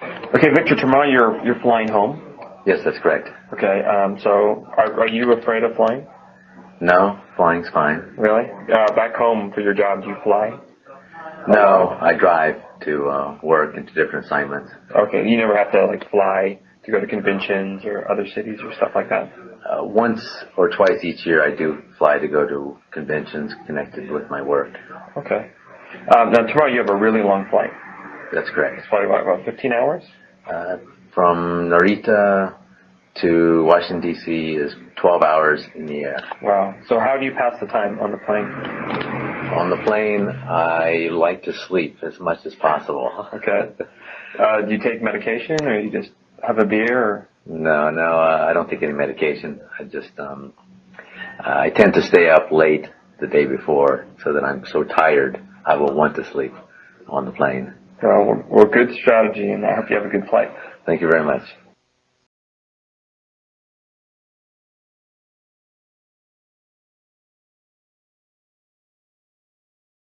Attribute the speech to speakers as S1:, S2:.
S1: Okay, Victor, tomorrow you're flying home.
S2: Yes, that's correct.
S1: Okay, so are you afraid of flying?
S2: No, flying's fine.
S1: Really? Back home for your job, do you fly?
S2: No, I drive to work and to different assignments.
S1: Okay, you never have to fly to go to conventions or other cities or stuff like that?
S2: Once or twice each year I do fly to go to conventions connected with my work.
S1: Okay. Now tomorrow you have a really long flight.
S2: That's correct.
S1: It's probably about 15 hours?
S2: From Narita to Washington, D.C. is 12 hours in the air.
S1: Wow. So how do you pass the time on the plane?
S2: On the plane, I like to sleep as much as possible.
S1: Okay. Do you take medication or you just have a beer? Or?
S2: No, I don't take any medication. I tend to stay up late the day before so that I'm so tired I will want to sleep on the plane.
S1: Well, good strategy, and I hope you have a good flight.
S2: Thank you very much.